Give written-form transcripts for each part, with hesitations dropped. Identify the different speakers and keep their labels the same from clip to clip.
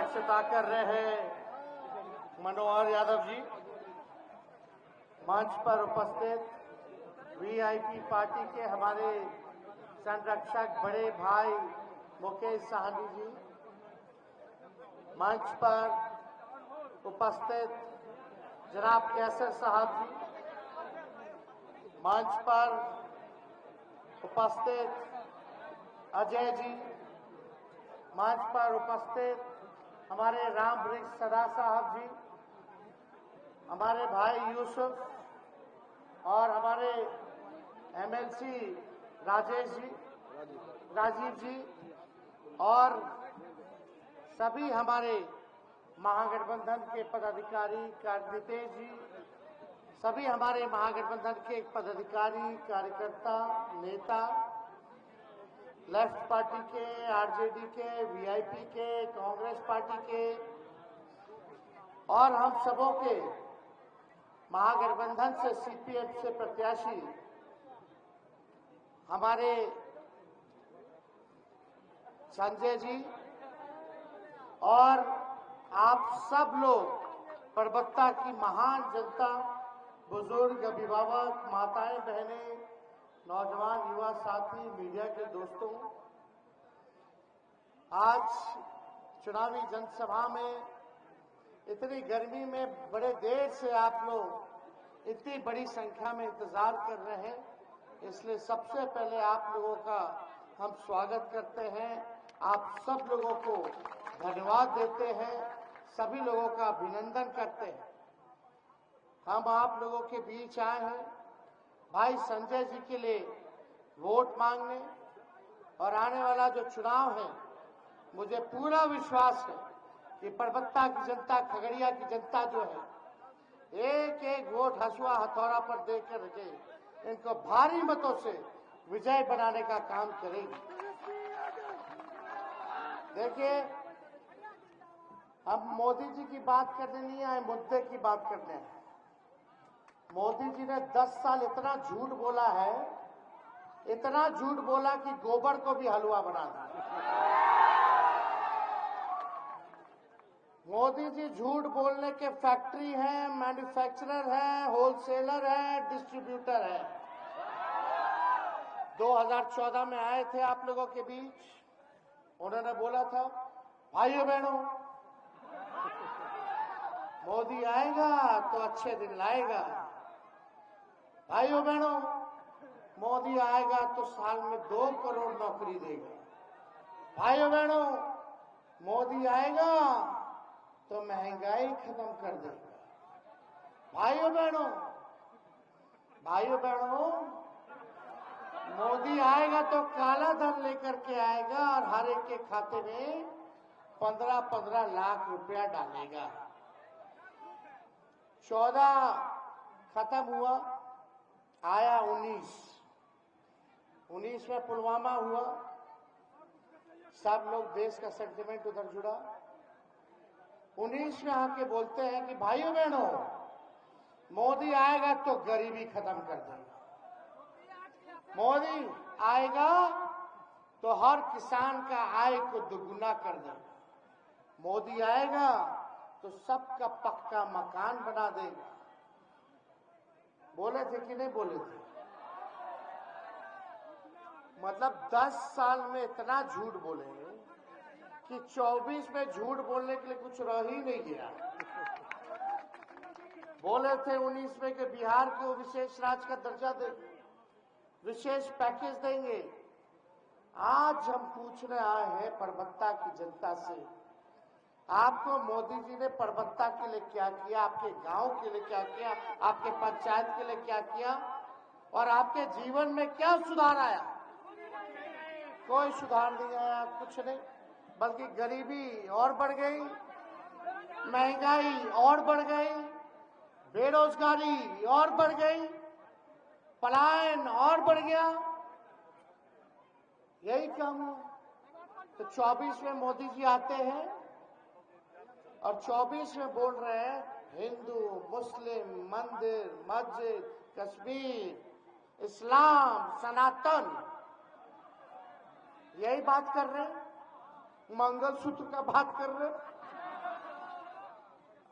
Speaker 1: अध्यक्षता कर रहे हैं मनोहर यादव जी, मंच पर उपस्थित वीआईपी पार्टी के हमारे संरक्षक बड़े भाई मुकेश साहनी जी, मंच पर उपस्थित जनाब कैसर साहब जी, मंच पर उपस्थित अजय जी, मंच पर उपस्थित हमारे राम वृक्ष सदा साहब जी, हमारे भाई यूसुफ और हमारे एमएलसी राजीव जी और सभी हमारे महागठबंधन के पदाधिकारी नितेश जी, सभी हमारे महागठबंधन के पदाधिकारी कार्यकर्ता नेता, लेफ्ट पार्टी के, आरजेडी के, वीआईपी के, कांग्रेस पार्टी के और हम सबों के महागठबंधन से सीपीएम से प्रत्याशी हमारे संजय जी और आप सब लोग परबत्ता की महान जनता, बुजुर्ग, अभिभावक, माताएं, बहनें, नौजवान, युवा साथी, मीडिया के दोस्तों, आज चुनावी जनसभा में इतनी गर्मी में बड़े देर से आप लोग इतनी बड़ी संख्या में इंतजार कर रहे हैं, इसलिए सबसे पहले आप लोगों का हम स्वागत करते हैं। आप सब लोगों को धन्यवाद देते हैं, सभी लोगों का अभिनंदन करते हैं। हम आप लोगों के बीच आए हैं भाई संजय जी के लिए वोट मांगने, और आने वाला जो चुनाव है मुझे पूरा विश्वास है कि परबत्ता की जनता, खगड़िया की जनता जो है एक एक वोट हसुआ हथौड़ा पर देकर के इनको भारी मतों से विजय बनाने का काम करेगी। देखिए, हम मोदी जी की बात करने नहीं आए, मुद्दे की बात करने हैं। मोदी जी ने 10 साल इतना झूठ बोला है, इतना झूठ बोला कि गोबर को भी हलवा बना दिया। मोदी जी झूठ बोलने के फैक्ट्री हैं, मैन्युफैक्चरर हैं, होलसेलर हैं, डिस्ट्रीब्यूटर हैं। 2014 में आए थे आप लोगों के बीच, उन्होंने बोला था भाइयों बहनों, मोदी आएगा तो अच्छे दिन लाएगा। भाइयों बहनों, मोदी आएगा तो साल में 2 करोड़ नौकरी देगा। भाइयों बहनों, मोदी आएगा तो महंगाई खत्म कर देगा। भाइयों बहनों, मोदी आएगा तो काला धन लेकर के आएगा और हर एक के खाते में 15-15 लाख रुपया डालेगा। 14 खत्म हुआ, आया 19 में पुलवामा हुआ, सब लोग देश का सेंटिमेंट उधर जुड़ा। 19 में आके बोलते हैं कि भाइयों बहनों, मोदी आएगा तो गरीबी खत्म कर देगा। मोदी आएगा तो हर किसान का आय को दुगुना कर देगा। मोदी आएगा तो सबका पक्का मकान बना देगा। बोले थे कि नहीं बोले थे? मतलब 10 साल में इतना झूठ बोले कि 24 में झूठ बोलने के लिए कुछ रह ही नहीं गया। बोले थे 19 में कि बिहार को विशेष राज्य का दर्जा देंगे, विशेष पैकेज देंगे। आज हम पूछने आए हैं परबत्ता की जनता से, आपको मोदी जी ने परबत्ता के लिए क्या किया, आपके गांव के लिए क्या किया, आपके पंचायत के लिए क्या किया और आपके जीवन में क्या सुधार आया? कोई सुधार नहीं आया, कुछ नहीं, बल्कि गरीबी और बढ़ गई, महंगाई और बढ़ गई, बेरोजगारी और बढ़ गई, पलायन और बढ़ गया। यही काम है। तो 24 में मोदी जी आते हैं और 24 में बोल रहे हैं हिंदू, मुस्लिम, मंदिर, मस्जिद, कश्मीर, इस्लाम, सनातन, यही बात कर रहे हैं। मंगलसूत्र का बात कर रहे हैं।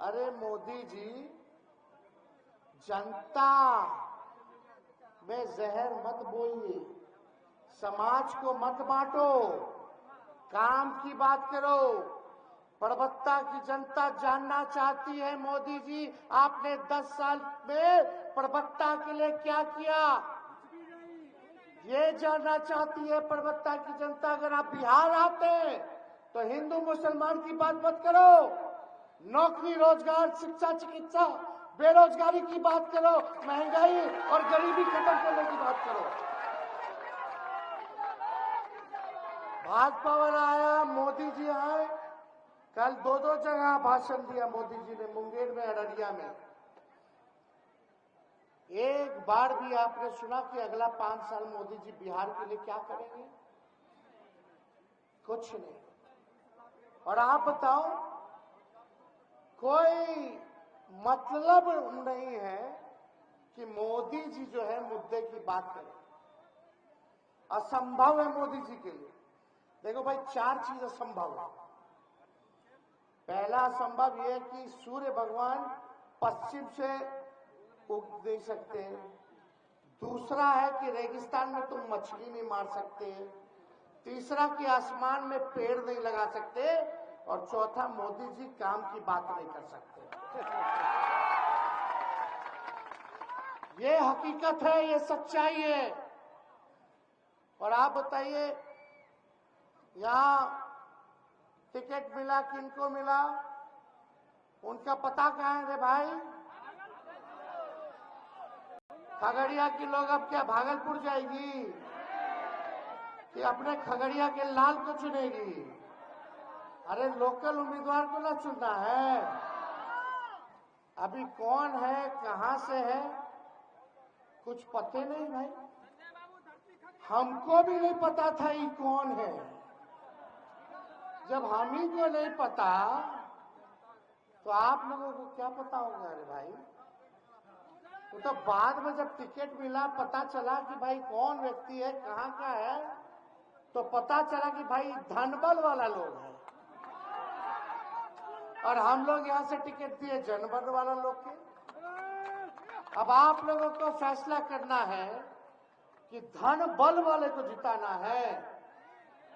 Speaker 1: अरे मोदी जी, जनता में जहर मत बोइए, समाज को मत बांटो, काम की बात करो। परबत्ता की जनता जानना चाहती है मोदी जी आपने 10 साल में परबत्ता के लिए क्या किया, ये जानना चाहती है परबत्ता की जनता। अगर आप बिहार आते हैं तो हिंदू मुसलमान की बात मत करो, नौकरी, रोजगार, शिक्षा, चिकित्सा, बेरोजगारी की बात करो, महंगाई और गरीबी खत्म करने की बात करो। भाजपा वाला आया, मोदी जी आए, कल 2-2 जगह भाषण दिया मोदी जी ने, मुंगेर में, अररिया में। एक बार भी आपने सुना कि अगला 5 साल मोदी जी बिहार के लिए क्या करेंगे? कुछ नहीं। और आप बताओ, कोई मतलब नहीं है कि मोदी जी जो है मुद्दे की बात करें। असंभव है मोदी जी के लिए। देखो भाई, 4 चीज असंभव है। पहला असंभव यह कि सूर्य भगवान पश्चिम से उग नहीं सकते। दूसरा है कि रेगिस्तान में तुम मछली नहीं मार सकते। तीसरा कि आसमान में पेड़ नहीं लगा सकते। और चौथा, मोदी जी काम की बात नहीं कर सकते। ये हकीकत है, ये सच्चाई है। और आप बताइए, यहां टिकट मिला, किनको मिला, उनका पता कहां है रे भाई? खगड़िया के लोग अब क्या भागलपुर जाएगी कि अपने खगड़िया के लाल को चुनेगी? अरे लोकल उम्मीदवार को ना चुनना है। अभी कौन है, कहां से है, कुछ पते नहीं भाई। हमको भी नहीं पता था ये कौन है। जब हम ही को नहीं पता तो आप लोगों को क्या पता होगा? अरे भाई, तो बाद में जब टिकट मिला, पता चला कि भाई कौन व्यक्ति है, कहां का है, तो पता चला कि भाई धनबल वाला लोग है। और हम लोग यहां से टिकट दिए जनबल वाला लोग के। अब आप लोगों को फैसला करना है कि धन बल वाले को जिताना है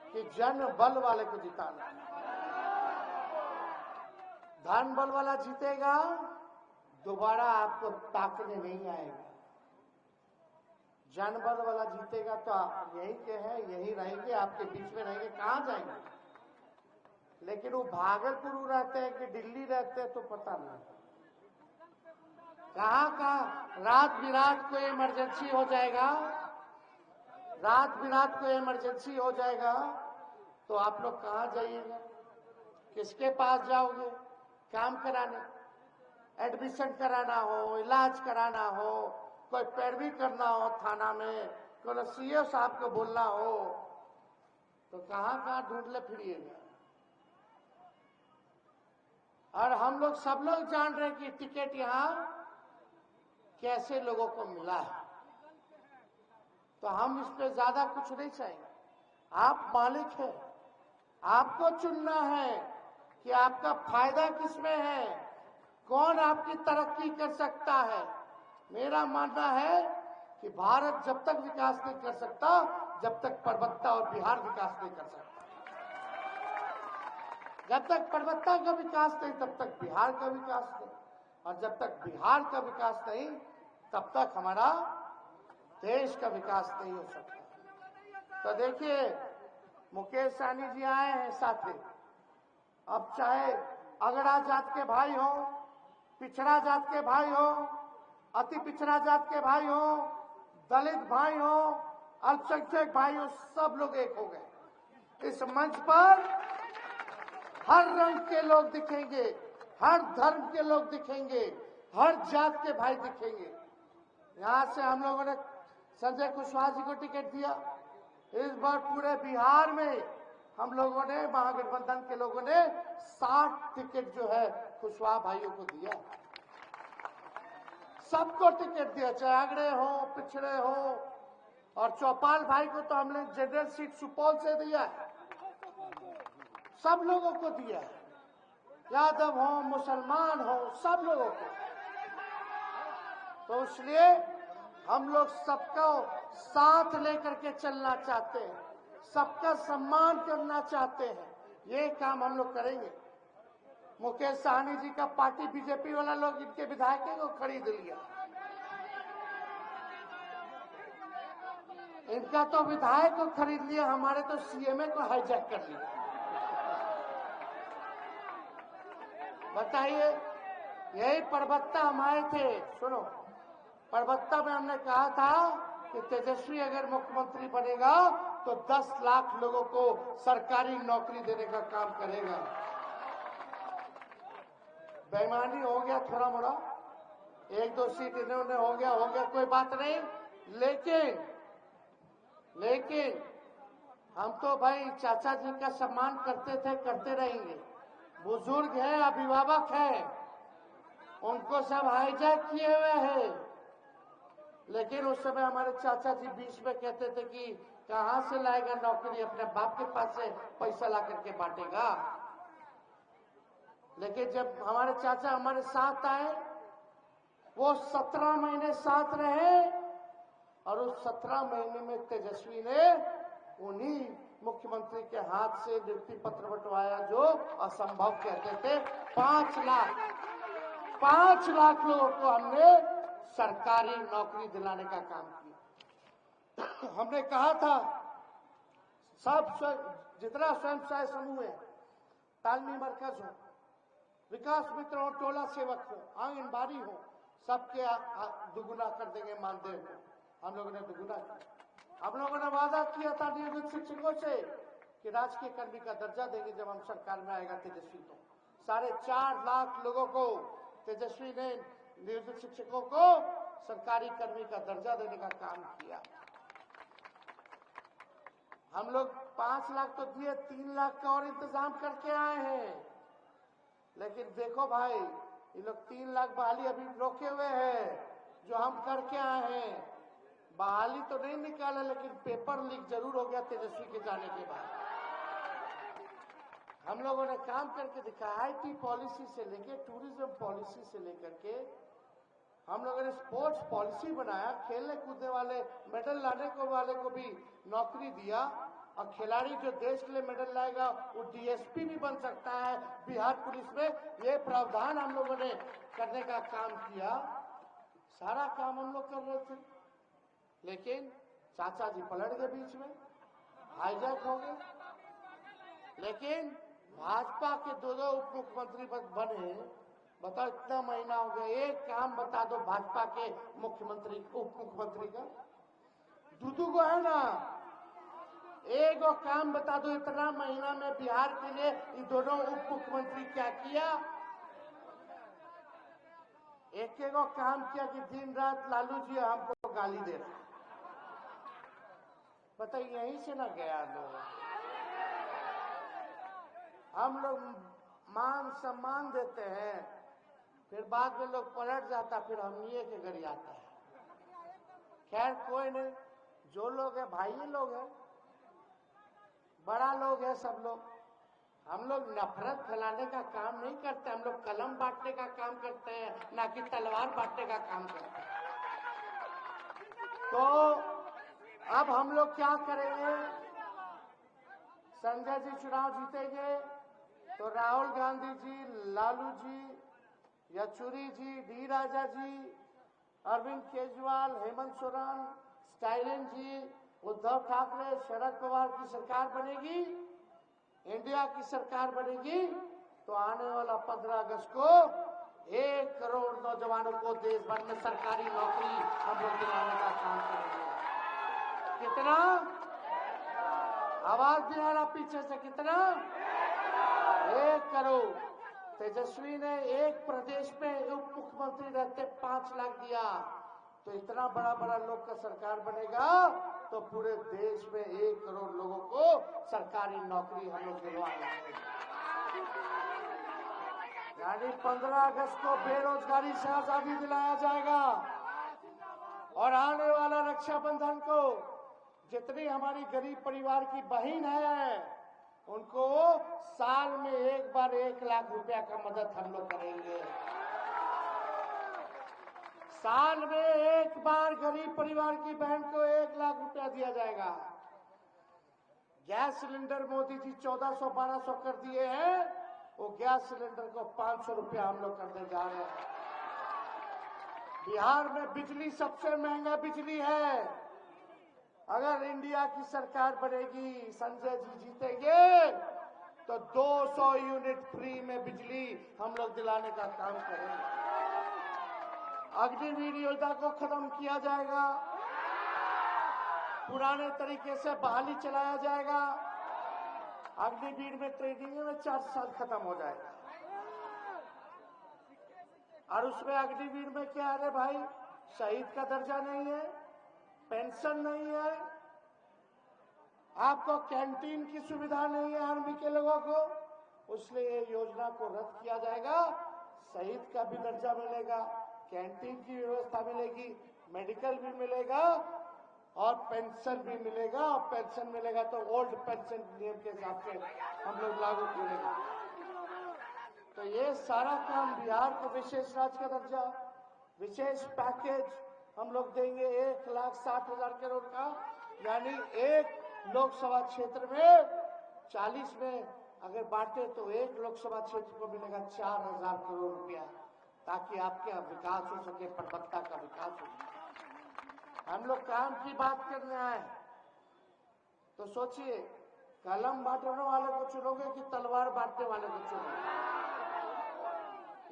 Speaker 1: कि जन बल वाले को जिताना है। धन बल वाला जीतेगा, दोबारा आपको ताकने नहीं आएगा। जन बल वाला जीतेगा तो आप यही के हैं, यही रहेंगे, आपके बीच में रहेंगे, कहां जाएंगे? लेकिन वो भागलपुर रहते हैं कि दिल्ली रहते हैं तो पता नहीं। कहां रात बिरात को इमरजेंसी हो जाएगा, रात बिरात को इमरजेंसी हो जाएगा तो आप लोग कहां जाइएगा? किसके पास जाओगे काम कराने? एडमिशन कराना हो, इलाज कराना हो, कोई पैरवी करना हो थाना में, कोई सीओ साहब को बोलना हो, तो कहां ढूंढ ले फिरिएगा। और हम लोग सब लोग जान रहे हैं कि टिकट यहां कैसे लोगों को मिला है, तो हम इस पे ज्यादा कुछ नहीं चाहेंगे। आप मालिक हैं, आपको चुनना है कि आपका फायदा किसमें है, कौन आपकी तरक्की कर सकता है। मेरा मानना है कि भारत जब तक विकास नहीं कर सकता जब तक परबत्ता और बिहार विकास नहीं कर सकता। जब तक परबत्ता का विकास नहीं तब तक बिहार का विकास नहीं, और जब तक बिहार का विकास नहीं तब तक हमारा देश का विकास नहीं हो सकता। तो देखिए, मुकेश सहनी जी आए हैं साथ में। अब चाहे अगड़ा जात के भाई हो, पिछड़ा जात के भाई हो, अति पिछड़ा जात के भाई हो, दलित भाई हो, अल्पसंख्यक भाई हो, सब लोग एक हो गए। इस मंच पर हर रंग के लोग दिखेंगे, हर धर्म के लोग दिखेंगे, हर जात के भाई दिखेंगे। यहां से हम लोगों ने संजय कुशवाहा जी को टिकट दिया। इस बार पूरे बिहार में हम लोगों ने, महागठबंधन के लोगों ने 60 टिकट जो है कुशवाहा भाइयों को दिया। सबको टिकट दिया, चाहे अगड़े हो, पिछड़े हो, और चौपाल भाई को तो हमने जनरल सीट सुपौल से दिया है, सब लोगों को दिया है। यादव हो, मुसलमान हो, सब लोगों को। तो इसलिए हम लोग सबको साथ लेकर के चलना चाहते हैं, सबका सम्मान करना चाहते हैं। ये काम हम लोग करेंगे। मुकेश सहनी जी का पार्टी बीजेपी वाला लोग इनके विधायक को खरीद लिया। इनका तो विधायक को खरीद लिया, हमारे तो सीएमए को हाईजैक कर लिया। बताइए, यही प्रवक्ता हम आए थे। सुनो, प्रवक्ता में हमने कहा था कि तेजस्वी अगर मुख्यमंत्री बनेगा तो 10 लाख लोगों को सरकारी नौकरी देने का काम करेगा। बेईमानी हो गया थोड़ा मोड़ा, 1-2 सीट इन्होंने हो गया, कोई बात नहीं। लेकिन हम तो भाई चाचा जी का सम्मान करते थे, करते रहेंगे। बुजुर्ग हैं, अभिभावक हैं, उनको सब हाईजैक किए हुए हैं। लेकिन उस समय हमारे चाचा जी बीच में कहते थे कि कहां से लाएगा नौकरी, अपने बाप के पास से पैसा ला करके बांटेगा। लेकिन जब हमारे चाचा हमारे साथ आए, वो 17 महीने साथ रहे और उस 17 महीने में तेजस्वी ने उन्हीं मुख्यमंत्री के हाथ से नियुक्ति पत्र बंटवाया जो असंभव कहते थे। 5 लाख लोगों को हमने सरकारी नौकरी दिलाने का काम किया। हमने कहा था सब जितना स्वयं सहायता समूह है, तालमी मरकज हो, विकास मित्र हो, टोला सेवक हो, आंगनबाड़ी हो, सबके दुगुना कर देंगे मानदेय को। हम लोगों ने दुगुना किया। हम लोगों ने वादा किया था नियोजित शिक्षकों से कि राजकीय कर्मी का दर्जा देंगे जब हम सरकार में आएगा तेजस्वी। तो 4.5 लाख लोगों को तेजस्वी ने नियोजित शिक्षकों को सरकारी कर्मी का दर्जा देने का काम किया। हम लोग 5 लाख तो दिए, 3 लाख का और इंतजाम करके आए हैं। लेकिन देखो भाई, ये लोग 3 लाख बहाली अभी रोके हुए हैं जो हम करके आए हैं। बहाली तो नहीं निकाला, लेकिन पेपर लीक जरूर हो गया तेजस्वी के जाने के बाद। हम लोगों ने काम करके दिखाया। आईटी पॉलिसी से लेके टूरिज्म पॉलिसी से लेकर के हम लोगों ने स्पोर्ट्स पॉलिसी बनाया। खेलने कूदने वाले, मेडल लाने को वाले को भी नौकरी दिया। और खिलाड़ी जो देश के लिए मेडल लाएगा वो डीएसपी भी बन सकता है बिहार पुलिस में। ये प्रावधान हम लोगों ने करने का काम किया। सारा काम हम लोग कर रहे थे, लेकिन चाचा जी पलट गए, बीच में हाईजैक हो गए। लेकिन भाजपा के 2 उप मुख्यमंत्री बने। बताओ, इतना महीना हो गया, एक काम बता दो भाजपा के मुख्यमंत्री, उप मुख्यमंत्री का। दूधू को है ना, एक काम बता दो, इतना महीना में बिहार के लिए ये दोनों उप मुख्यमंत्री क्या किया। एक काम किया कि दिन रात लालू जी हमको गाली दे रहे। बताइए, यहीं से ना गया लोग। हम लोग मान सम्मान देते हैं, फिर बाद में लोग पलट जाता, फिर हम ये के घर आता है। खैर कोई नहीं, जो लोग है भाई ये लोग हैं, बड़ा लोग है सब लोग। हम लोग नफरत फैलाने का काम नहीं करते, हम लोग कलम बांटने का काम करते हैं, ना कि तलवार बांटने का काम करते हैं। तो अब हम लोग क्या करेंगे? संजय जी चुनाव जीतेंगे तो राहुल गांधी जी, लालू जी, येचुरी जी, डी राजा जी, अरविंद केजरीवाल, हेमंत सोरेन, स्टालिन जी, उद्धव ठाकरे, शरद पवार की सरकार बनेगी, इंडिया की सरकार बनेगी, तो आने वाला 15 अगस्त को 1 करोड़ नौजवानों को देश भर में सरकारी नौकरी हम लोग दिलाने का काम करेंगे। कितना? आवाज भी आ रहा पीछे से, कितना? 1 करोड़। तेजस्वी ने एक प्रदेश में उप मुख्यमंत्री रहते 5 लाख दिया, तो इतना बड़ा बड़ा लोग का सरकार बनेगा तो पूरे देश में 1 करोड़ लोगों को सरकारी नौकरी हम लोग दिलवाएंगे। यानी 15 अगस्त को बेरोजगारी से आजादी दिलाया जाएगा। और आने वाला रक्षाबंधन को जितनी हमारी गरीब परिवार की बहन है उनको साल में एक बार 1 लाख रुपया का मदद हम लोग करेंगे। साल में एक बार गरीब परिवार की बहन को 1 लाख रुपया दिया जाएगा। गैस सिलेंडर मोदी जी 1400-1200 कर दिए हैं, वो गैस सिलेंडर को 500 रुपया हम लोग करने जा रहे हैं। बिहार में बिजली सबसे महंगा बिजली है। अगर इंडिया की सरकार बनेगी, संजय जी जीतेंगे, तो 200 यूनिट फ्री में बिजली हम लोग दिलाने का काम करेंगे। अग्निवीर योजना को खत्म किया जाएगा, पुराने तरीके से बहाली चलाया जाएगा। अग्निवीर में ट्रेनिंग में 4 साल खत्म हो जाएगा। और उसमें अग्निवीर में क्या है भाई, शहीद का दर्जा नहीं है, पेंशन नहीं है, आपको कैंटीन की सुविधा नहीं है आर्मी के लोगों को, इसलिए ये योजना को रद्द किया जाएगा। शहीद का भी दर्जा मिलेगा, कैंटीन की व्यवस्था मिलेगी, मेडिकल भी मिलेगा और पेंशन भी मिलेगा। और पेंशन मिलेगा तो ओल्ड पेंशन नियम के हिसाब से हम लोग लागू करेंगे। तो ये सारा काम, बिहार को विशेष राज्य का दर्जा, विशेष पैकेज हम लोग देंगे 1,60,000 करोड़ का, यानी एक लोकसभा क्षेत्र में 40 में अगर बांटे तो एक लोकसभा क्षेत्र को मिलेगा 4,000 करोड़ रुपया, ताकि आपका विकास हो सके, प्रबलता का विकास हो सके। हम लोग काम की बात करने आए, तो सोचिए कलम बांटने वाले को चुनोगे कि तलवार बांटने वाले को चुनोगे?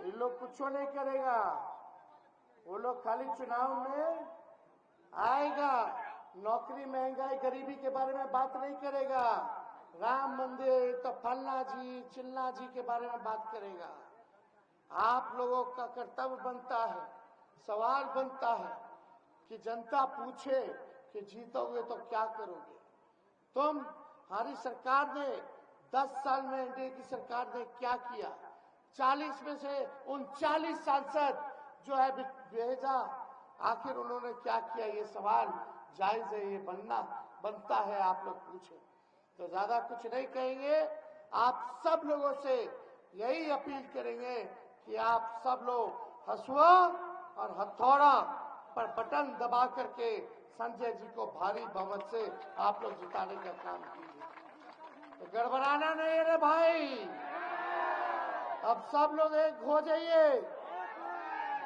Speaker 1: ये लोग कुछ नहीं करेगा, वो लोग खाली चुनाव में आएगा, नौकरी, महंगाई, गरीबी के बारे में बात नहीं करेगा, राम मंदिर तो फलना जी चिल्ला जी के बारे में बात करेगा। आप लोगों का कर्तव्य बनता है, सवाल बनता है कि जनता पूछे कि जीतोगे तो क्या करोगे। हमारी सरकार ने 10 साल में, एनडीए की सरकार ने क्या किया? 40 में से 39 सांसद जो है भेजा, आखिर उन्होंने क्या किया? ये सवाल जायज है, ये बनता है, आप लोग पूछे। तो ज्यादा कुछ नहीं कहेंगे, आप सब लोगों से यही अपील करेंगे कि आप सब लोग हसुआ और हथौड़ा पर बटन दबा करके संजय जी को भारी बहुमत से आप लोग जिताने का काम कीजिए। तो गड़बड़ाना नहीं है रे भाई, अब सब लोग एक हो जाइए,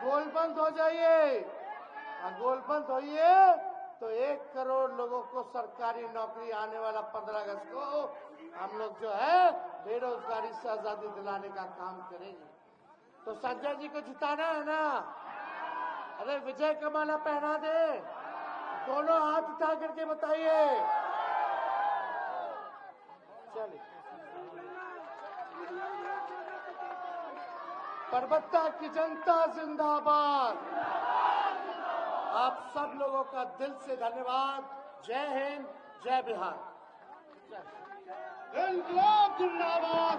Speaker 1: गोलबंद हो जाइए। गोलबंद होइए तो 1 करोड़ लोगों को सरकारी नौकरी आने वाला 15 अगस्त को हम लोग जो है बेरोजगारी से आजादी दिलाने का काम करेंगे। तो संजय जी को जिताना है ना? अरे विजय का माला पहना दे, दोनों हाथ उठा करके बताइए। चलिए, परबत्ता की जनता जिंदाबाद। आप सब लोगों का दिल से धन्यवाद। जय हिंद, जय बिहार। इंकलाब जिंदाबाद।